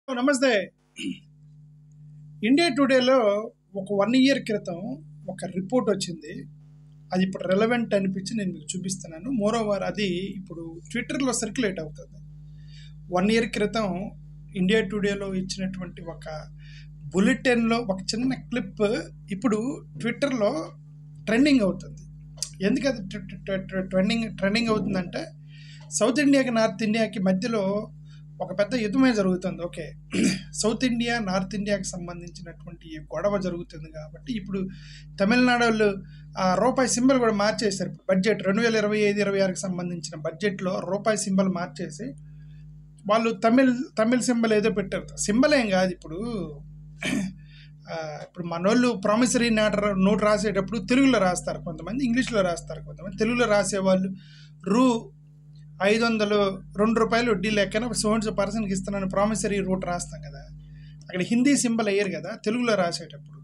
నమస్తే. ఇండియా టుడేలో ఒక 1 ఇయర్ క్రితం ఒక రిపోర్ట్ వచ్చింది. అది ఇప్పుడు రెలవెంట్ అనిపించి నేను మీకు చూపిస్తున్నాను. మోరోవర్ అది ఇప్పుడు ట్విట్టర్లో సర్క్యులేట్ అవుతుంది. 1 ఇయర్ క్రితం ఇండియా టుడేలో ఇచ్చినటువంటి ఒక బులెటిన్లో ఒక చిన్న క్లిప్ ఇప్పుడు ట్విట్టర్లో ట్రెండింగ్ అవుతుంది. ఎందుకు అది ట్రెండింగ్ అవుతుందంటే, సౌత్ ఇండియాకి నార్త్ ఇండియాకి మధ్యలో ఒక పెద్ద యుద్ధమే జరుగుతుంది. ఓకే, సౌత్ ఇండియా నార్త్ ఇండియాకి సంబంధించినటువంటి గొడవ జరుగుతుంది కాబట్టి ఇప్పుడు తమిళనాడు వాళ్ళు రూపాయి సింబల్ కూడా మార్చేశారు. ఇప్పుడు బడ్జెట్ 2025-26కి సంబంధించిన బడ్జెట్లో రూపాయి సింబల్ మార్చేసి వాళ్ళు తమిళ్ సింబల్ ఏదో పెట్టారు. సింబల్ ఏం కాదు. ఇప్పుడు మనోళ్ళు ప్రామిసరీ నోట్ రాసేటప్పుడు తెలుగులో రాస్తారు, కొంతమంది ఇంగ్లీష్లో రాస్తారు, కొంతమంది తెలుగులో రాసేవాళ్ళు రూ 500 ₹2 వడ్డీ లెక్కన సోన్స్ పర్సన్కి ఇస్తున్నాను ప్రామిసరీ రూట్ రాస్తాం కదా, అక్కడ హిందీ సింబల్ వేయరు కదా తెలుగులో రాసేటప్పుడు.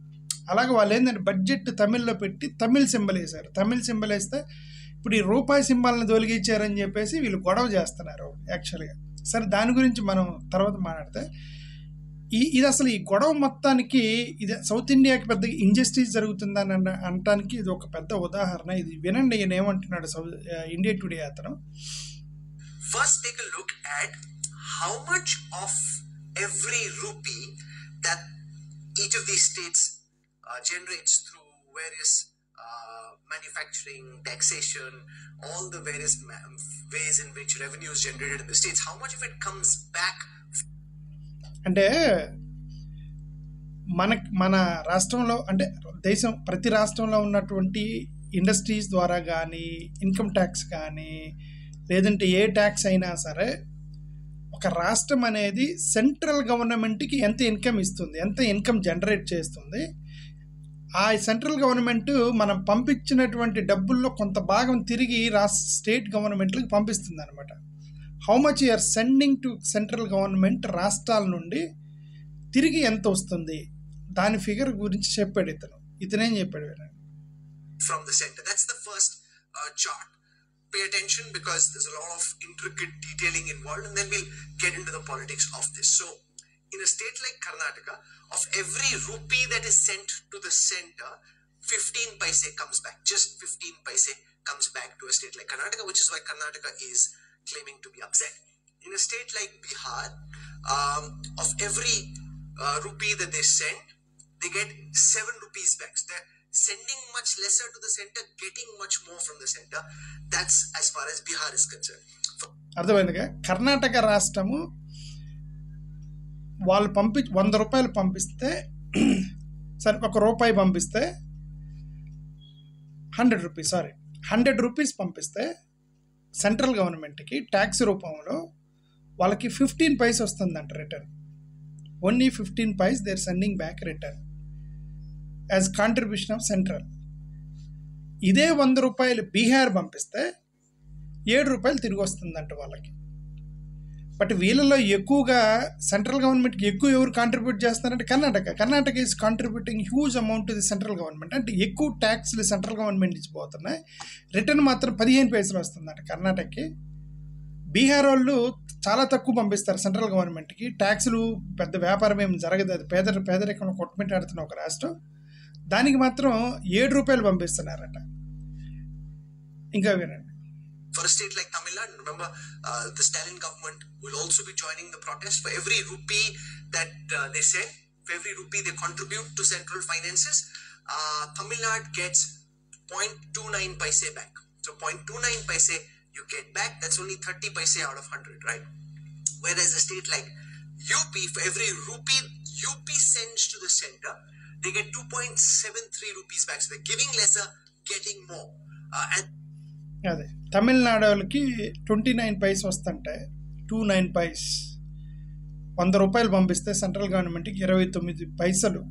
అలాగే వాళ్ళు ఏంటంటే బడ్జెట్ తమిళ్లో పెట్టి తమిళ్ సింబల్ వేశారు. తమిళ్ సింబల్ వేస్తే ఇప్పుడు ఈ రూపాయి సింబల్ని తొలగించారని చెప్పేసి వీళ్ళు గొడవ చేస్తున్నారు యాక్చువల్గా. సరే, దాని గురించి మనం తర్వాత మాట్లాడితే, ఇది అసలు ఈ గొడవ మొత్తానికి ఇది సౌత్ ఇండియాకి పెద్ద ఇంజస్టిస్ జరుగుతుందని అనటానికి ఇది ఒక పెద్ద ఉదాహరణ. ఇది వినండి, ఈయన ఏమంటున్నాడు ఇండియా టుడే అతను. First, take a look at how much of every rupee that each of these states generates through various manufacturing, taxation, all the various ways in which revenue is generated in the states. How much of it comes back? అంటే మన రాష్ట్రంలో, అంటే దేశం ప్రతి రాష్ట్రంలో ఉన్నటువంటి industries ద్వారా కానీ, ఇన్కమ్ ట్యాక్స్ కానీ, లేదంటే ఏ ట్యాక్స్ అయినా సరే, ఒక రాష్ట్రం అనేది సెంట్రల్ గవర్నమెంట్కి ఎంత ఇన్కమ్ ఇస్తుంది, ఎంత ఇన్కమ్ జనరేట్ చేస్తుంది, ఆ సెంట్రల్ గవర్నమెంట్ మనం పంపించినటువంటి డబ్బుల్లో కొంత భాగం తిరిగి స్టేట్ గవర్నమెంట్లకు పంపిస్తుంది అనమాట. How much you are sending to central government, రాష్ట్రాల నుండి తిరిగి ఎంత వస్తుంది, దాని ఫిగర్ గురించి చెప్పాడు ఇతనేం చెప్పాడు from the centre. That's the first chart. Pay attention because there's a lot of intricate detailing involved, and then we'll get into the politics of this. So, in a state like Karnataka, of every rupee that is sent to the center, 15 paise comes back. Just 15 paise comes back to a state like Karnataka, which is why Karnataka is claiming to be upset. In a state like Bihar, of every rupee that they send, they get 7 rupees back. So they're sending much lesser to the center, getting much more from the center. That's as far as Bihar is concerned. అర్థమైందిగా. కర్ణాటక రాష్ట్రము వాళ్ళు 100 రూపాయలు పంపిస్తే, సరే ₹1 పంపిస్తే 100 rupees పంపిస్తే central గవర్నమెంట్కి tax రూపంలో వాళ్ళకి 15 పైస్ వస్తుందంట return. Only 15 paise they are sending back return as contribution of central. ఇదే 100 రూపాయలు బీహార్ పంపిస్తే ₹7 తిరిగి వస్తుందంట వాళ్ళకి. బట్ వీళ్ళలో ఎక్కువగా సెంట్రల్ గవర్నమెంట్కి ఎవరు కాంట్రిబ్యూట్ చేస్తున్నారంటే Karnataka is contributing huge amount to the central government. అంటే ఎక్కువ ట్యాక్స్లు సెంట్రల్ గవర్నమెంట్ ఇచ్చిపోతున్నాయి, రిటర్న్ మాత్రం 15 పైసలు వస్తుందంట కర్ణాటకకి. బీహార్ వాళ్ళు చాలా తక్కువ పంపిస్తారు సెంట్రల్ గవర్నమెంట్కి. ట్యాక్సులు పెద్ద వ్యాపారం ఏమి జరగదు, అది పేదరికంలో కొట్టుమిట్టాడుతున్న ఒక రాష్ట్రం. దానికి మాత్రం ₹7 పంపిస్తున్నారట. ఇంకా వినండి. For a state like Tamil Nadu, remember, the Stalin government will also be joining the protest. For every rupee that they send, for every rupee they contribute to central finances, Tamil Nadu gets 0.29 paise back. So 0.29 paise you get back. That's only 30 paise out of 100, right? Whereas a state like UP, for every rupee UP sends to the center, they get 2.73 rupees back. So they're giving lesser, getting more. అదే తమిళనాడు వాళ్ళకి 29 vice వస్తుంటే 29 vice 100 రూపాయలు పంపిస్తే central గవర్నమెంట్కి 29 పైసలు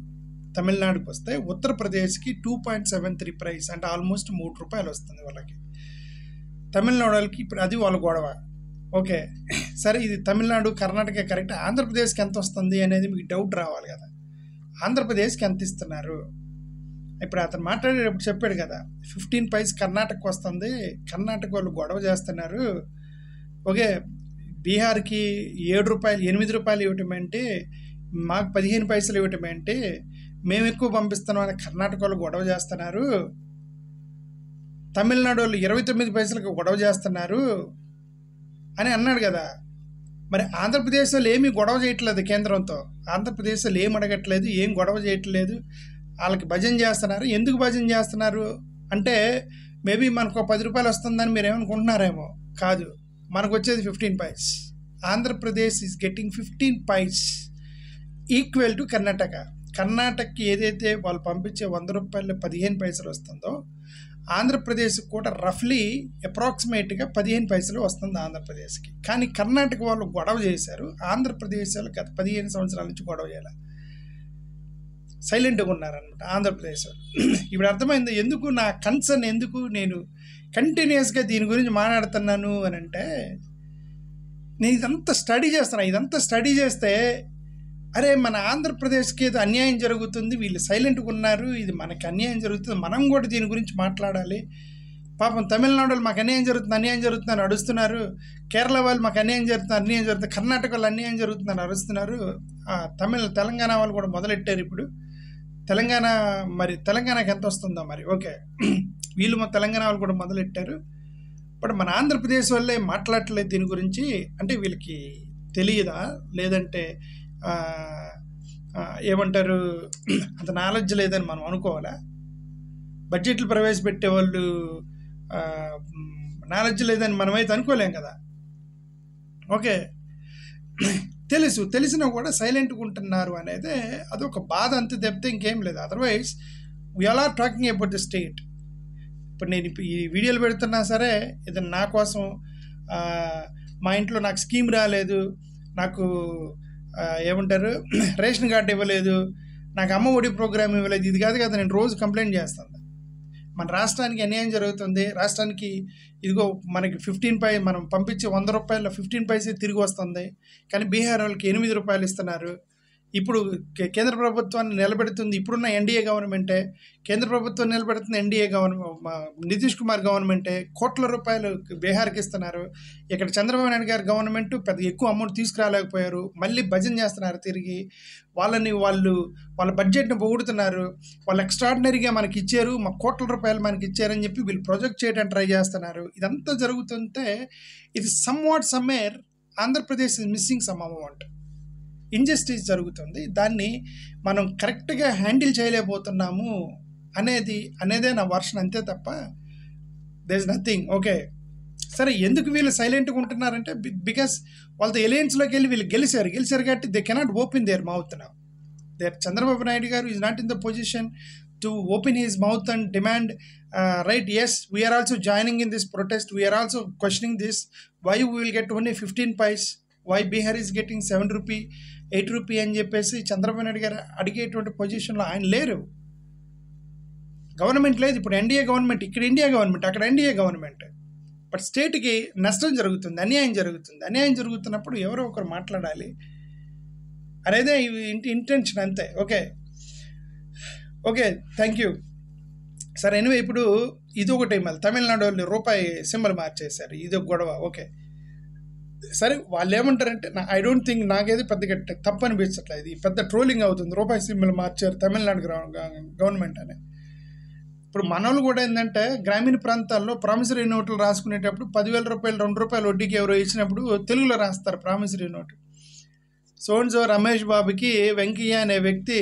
తమిళనాడుకి వస్తే, ఉత్తరప్రదేశ్కి 2.73 price, అంటే ఆల్మోస్ట్ ₹3 వస్తుంది వాళ్ళకి. తమిళనాడు వాళ్ళకి ఇప్పుడు అది వాళ్ళ గొడవ. ఓకే, సరే, ఇది తమిళనాడు కర్ణాటక కరెక్ట్. ఆంధ్రప్రదేశ్కి ఎంత వస్తుంది అనేది మీకు డౌట్ రావాలి కదా. ఆంధ్రప్రదేశ్కి ఎంత ఇస్తున్నారు? ఇప్పుడు అతను మాట్లాడేటప్పుడు చెప్పాడు కదా, 15 పైస్ కర్ణాటకకు వస్తుంది, కర్ణాటక వాళ్ళు గొడవ చేస్తున్నారు. ఓకే, బీహార్కి 7 రూపాయలు 8 రూపాయలు ఇవ్వటం అంటే, మాకు 15 పైసలు ఇవ్వటం అంటే, మేము ఎక్కువ పంపిస్తున్నాం అని కర్ణాటక వాళ్ళు గొడవ చేస్తున్నారు, తమిళనాడు వాళ్ళు 29 పైసలకు గొడవ చేస్తున్నారు అని అన్నాడు కదా. మరి ఆంధ్రప్రదేశ్ వాళ్ళు ఏమీ గొడవ చేయట్లేదు కేంద్రంతో, ఆంధ్రప్రదేశ్ వాళ్ళు ఏం అడగట్లేదు, ఏం గొడవ చేయట్లేదు, వాళ్ళకి భజన చేస్తున్నారు. ఎందుకు భజన చేస్తున్నారు అంటే మేబీ మనకు 10 రూపాయలు వస్తుందని మీరు ఏమనుకుంటున్నారేమో. కాదు, మనకు వచ్చేది 15 paise. Andhra Pradesh is getting 15 paise equal to Karnataka. కర్ణాటకకి ఏదైతే వాళ్ళు పంపించే 100 రూపాయలు 15 పైసలు వస్తుందో, ఆంధ్రప్రదేశ్కి కూడా రఫ్లీ అప్రాక్సిమేట్గా 15 పైసలు వస్తుంది ఆంధ్రప్రదేశ్కి. కానీ కర్ణాటక వాళ్ళు గొడవ చేశారు, ఆంధ్రప్రదేశ్ వాళ్ళు గత 15 సంవత్సరాల నుంచి గొడవ చేయాలి, సైలెంట్గా ఉన్నారనమాట ఆంధ్రప్రదేశ్ వాళ్ళు. ఇప్పుడు అర్థమైంది ఎందుకు నా కన్సర్న్, ఎందుకు నేను కంటిన్యూస్గా దీని గురించి మాట్లాడుతున్నాను అని అంటే, నేను ఇదంతా స్టడీ చేస్తే అరే మన ఆంధ్రప్రదేశ్కి ఏదో అన్యాయం జరుగుతుంది, వీళ్ళు సైలెంట్గా ఉన్నారు, ఇది మనకి అన్యాయం జరుగుతుంది, మనం కూడా దీని గురించి మాట్లాడాలి. పాపం తమిళనాడు వాళ్ళు మాకు అన్యాయం జరుగుతుంది అని అడుస్తున్నారు, కేరళ వాళ్ళు మాకు అన్యాయం జరుగుతుంది, కర్ణాటక వాళ్ళు అన్యాయం జరుగుతుందని అరుస్తున్నారు, తెలంగాణ వాళ్ళు కూడా మొదలెట్టారు. ఇప్పుడు తెలంగాణకి ఎంత వస్తుందో మరి. ఓకే, వీళ్ళు మా తెలంగాణ వాళ్ళు కూడా మొదలెట్టారు, బట్ మన ఆంధ్రప్రదేశ్ వాళ్ళే మాట్లాడట్లేదు దీని గురించి. అంటే వీళ్ళకి తెలియదా, లేదంటే ఏమంటారు అంత నాలెడ్జ్ లేదని మనం అనుకోవాలా? బడ్జెట్లు ప్రవేశపెట్టే వాళ్ళు నాలెడ్జ్ లేదని మనమైతే అనుకోలేం కదా. ఓకే, తెలిసినా కూడా సైలెంట్గా ఉంటున్నారు అనేది అదొక బాధ అంతే తప్పితే ఇంకేం లేదు. Otherwise we are are talking about the state. ఇప్పుడు నేను ఈ వీడియోలు పెడుతున్నా సరే, ఏదైనా నా కోసం మా ఇంట్లో నాకు స్కీమ్ రాలేదు, నాకు ఏమంటారు రేషన్ కార్డు ఇవ్వలేదు, నాకు అమ్మ ఒడి ప్రోగ్రామ్ ఇవ్వలేదు, ఇది కాదు కదా నేను రోజు కంప్లైంట్ చేస్తాను. మన రాష్ట్రానికి అన్యాయం జరుగుతుంది, రాష్ట్రానికి ఇదిగో మనకి 15 మనం పంపించే 100 రూపాయల 15 పైసే తిరిగి వస్తుంది, కానీ బీహార్ వాళ్ళకి 8 రూపాయలు ఇస్తున్నారు. ఇప్పుడు కేంద్ర ప్రభుత్వాన్ని నిలబెడుతుంది ఇప్పుడున్న ఎన్డీఏ గవర్నమెంటే, కేంద్ర ప్రభుత్వం నిలబెడుతుంది ఎన్డీఏ నితీష్ కుమార్ గవర్నమెంటే. కోట్ల రూపాయలు బీహార్కి ఇస్తున్నారు. ఇక్కడ చంద్రబాబు నాయుడు గారి గవర్నమెంట్ పెద్ద ఎక్కువ అమౌంట్ తీసుకురాలేకపోయారు, మళ్ళీ భజన చేస్తున్నారు తిరిగి. వాళ్ళ బడ్జెట్ని పొగుడుతున్నారు, వాళ్ళు ఎక్స్ట్రాడినరీగా మనకి ఇచ్చారు, మా కోట్ల రూపాయలు మనకి ఇచ్చారని చెప్పి వీళ్ళు ప్రొజెక్ట్ చేయడానికి ట్రై చేస్తున్నారు. ఇదంతా జరుగుతుంటే ఇది somewhere Andhra Pradesh is missing some amount, injustice జరుగుతుంది, దాన్ని మనం కరెక్ట్గా హ్యాండిల్ చేయలేకపోతున్నాము అనేదే నా వర్షన్, అంతే తప్ప దేర్ ఇస్ నథింగ్. ఓకే, సరే ఎందుకు వీళ్ళు సైలెంట్గా ఉంటున్నారంటే బికాస్ వాళ్ళతో ఎలయన్స్లోకి వెళ్ళి వీళ్ళు గెలిచారు కాబట్టి they cannot open their mouth now. Chandrababu Naidu garu is not in the position to open his mouth and demand right, yes we're also joining in this protest, we're also questioning this, why we will get only 15 paise, why Bihar is getting 7 rupee 8 rupee అని చెప్పేసి చంద్రబాబు నాయుడు గారు అడిగేటువంటి పొజిషన్లో ఆయన లేరు, government లేదు. ఇప్పుడు NDA government, ఇక్కడ ఇండియా గవర్నమెంట్, అక్కడ ఎన్డీఏ గవర్నమెంట్. బట్ స్టేట్కి నష్టం జరుగుతుంది, అన్యాయం జరుగుతున్నప్పుడు ఎవరో ఒకరు మాట్లాడాలి అనేదే ఇంటెన్షన్, అంతే. Okay thank you. సరే ఎనివే, ఇప్పుడు ఇదొకటి మళ్ళీ తమిళనాడు వాళ్ళు రూపాయి సింబల్ మార్చేశారు, ఇదొక గొడవ. ఓకే సరే, వాళ్ళు ఏమంటారంటే ఐ డోంట్ థింక్, నాకేది పెద్దగా తప్పు అనిపించట్లేదు, ఇది పెద్ద ట్రోలింగ్ అవుతుంది, రూపాయి సింబల్ మార్చారు తమిళనాడు గవర్నమెంట్ అని. ఇప్పుడు మనోళ్ళు కూడా ఏంటంటే గ్రామీణ ప్రాంతాల్లో ప్రామిసరీ నోట్లు రాసుకునేటప్పుడు 10,000 రూపాయలు 2 రూపాయలు వడ్డీకి ఎవరో ఇచ్చినప్పుడు తెలుగులో రాస్తారు ప్రామిసరీ నోటు. సో రమేష్ బాబుకి వెంకయ్య అనే వ్యక్తి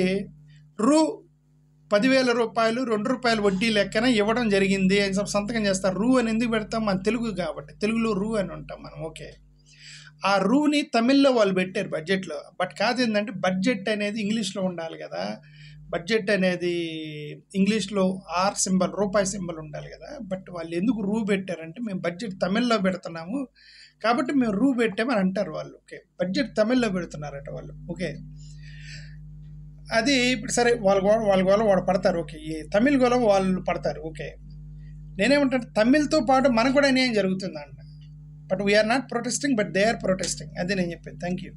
10,000 రూపాయలు 2 రూపాయలు వడ్డీ లెక్కన ఇవ్వడం జరిగింది అని సంతకం చేస్తారు. అని ఎందుకు పెడతాం, మన తెలుగు కాబట్టి, తెలుగులో అని ఉంటాం మనం. ఓకే, ఆ రూని తమిళ్లో వాళ్ళు పెట్టారు బడ్జెట్లో, బట్ కాదు ఏంటంటే బడ్జెట్ అనేది ఇంగ్లీష్లో ఉండాలి కదా, బడ్జెట్ అనేది ఇంగ్లీష్లో సింబల్ రూపాయి సింబల్ ఉండాలి కదా. బట్ వాళ్ళు ఎందుకు పెట్టారంటే మేము బడ్జెట్ తమిళ్లో పెడుతున్నాము కాబట్టి మేము పెట్టామని అంటారు వాళ్ళు. ఓకే, బడ్జెట్ తమిళ్లో పెడుతున్నారట వాళ్ళు. ఓకే, అది ఇప్పుడు సరే, వాళ్ళ గోల వాడు పడతారు. ఓకే, ఈ తమిళ్ గోల వాళ్ళు పడతారు. ఓకే, నేనేమంటే తమిళ్తో పాటు మనకు కూడా అన్యాయం జరుగుతుందంట. But we are not protesting, but they are protesting, అదే నేను చెప్పేది. Thank you.